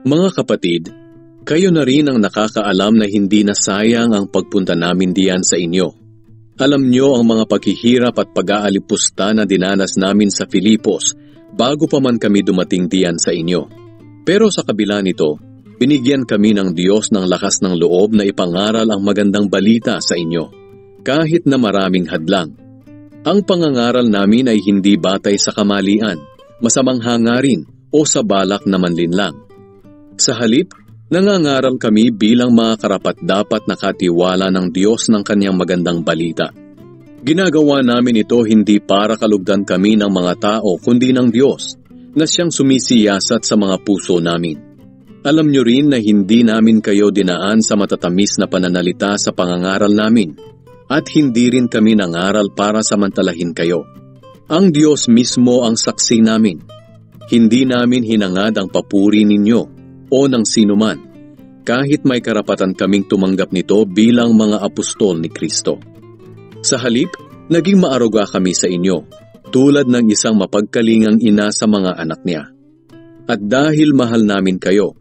Mga kapatid, kayo na rin ang nakakaalam na hindi na sayang ang pagpunta namin diyan sa inyo. Alam nyo ang mga paghihirap at pag-aalipusta na dinanas namin sa Filipos bago pa man kami dumating diyan sa inyo. Pero sa kabila nito, binigyan kami ng Diyos ng lakas ng loob na ipangaral ang magandang balita sa inyo, kahit na maraming hadlang. Ang pangangaral namin ay hindi batay sa kamalian, masamang hangarin o sa balak na manlinlang. Sa halip, nangangaral kami bilang mga karapat-dapat na katiwala ng Diyos ng kanyang magandang balita. Ginagawa namin ito hindi para kalugdan kami ng mga tao kundi ng Diyos na siyang sumisiyasat sa mga puso namin. Alam nyo rin na hindi namin kayo dinaan sa matatamis na pananalita sa pangangaral namin at hindi rin kami nangaral para samantalahin kayo. Ang Diyos mismo ang saksi namin. Hindi namin hinangad ang papuri ninyo o ng sinuman, kahit may karapatan kaming tumanggap nito bilang mga apostol ni Kristo. Sa halip, naging maaruga kami sa inyo, tulad ng isang mapagkalingang ina sa mga anak niya. At dahil mahal namin kayo,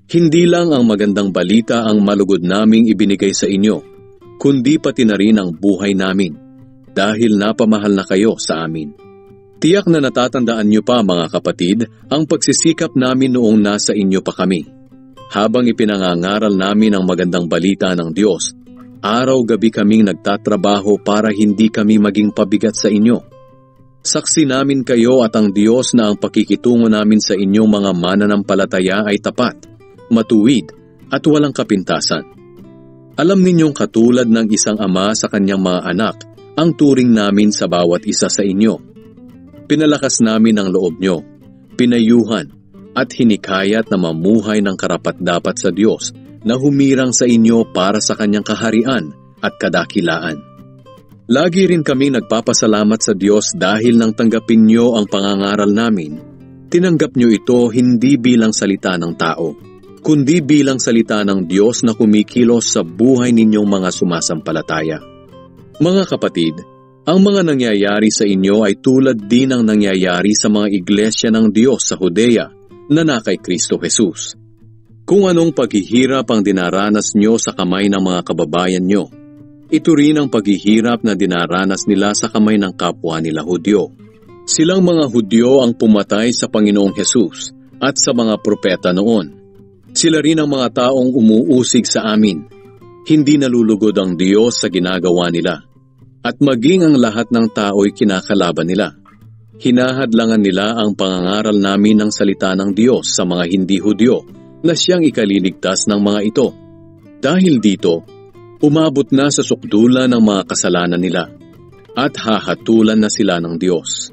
hindi lang ang magandang balita ang malugod naming ibinigay sa inyo, kundi pati na rin ang buhay namin, dahil napamahal na kayo sa amin. Tiyak na natatandaan nyo pa mga kapatid, ang pagsisikap namin noong nasa inyo pa kami. Habang ipinangangaral namin ang magandang balita ng Diyos, araw-gabi kaming nagtatrabaho para hindi kami maging pabigat sa inyo. Saksi namin kayo at ang Diyos na ang pakikitungo namin sa inyong mga mananampalataya ay tapat, matuwid at walang kapintasan. Alam ninyong katulad ng isang ama sa kanyang mga anak, ang turing namin sa bawat isa sa inyo. Pinalakas namin ang loob nyo, pinayuhan, at hinikayat na mamuhay ng karapat-dapat sa Diyos na humirang sa inyo para sa kanyang kaharian at kadakilaan. Lagi rin kami nagpapasalamat sa Diyos dahil nang tanggapin nyo ang pangangaral namin, tinanggap nyo ito hindi bilang salita ng tao, kundi bilang salita ng Diyos na kumikilos sa buhay ninyong mga sumasampalataya. Mga kapatid, ang mga nangyayari sa inyo ay tulad din ng nangyayari sa mga iglesia ng Diyos sa Judea na na kay Kristo Jesus. Kung anong paghihirap ang dinaranas nyo sa kamay ng mga kababayan nyo, ito rin ang paghihirap na dinaranas nila sa kamay ng kapwa nila Hudyo. Silang mga Hudyo ang pumatay sa Panginoong Jesus at sa mga propeta noon. Sila rin ang mga taong umuusig sa amin. Hindi nalulugod ang Diyos sa ginagawa nila. At maging ang lahat ng tao'y kinakalaban nila. Hinahadlangan nila ang pangangaral namin ng salita ng Diyos sa mga hindi Hudyo na siyang ikaliligtas ng mga ito. Dahil dito, umabot na sa sukdulan ng mga kasalanan nila at hahatulan na sila ng Diyos.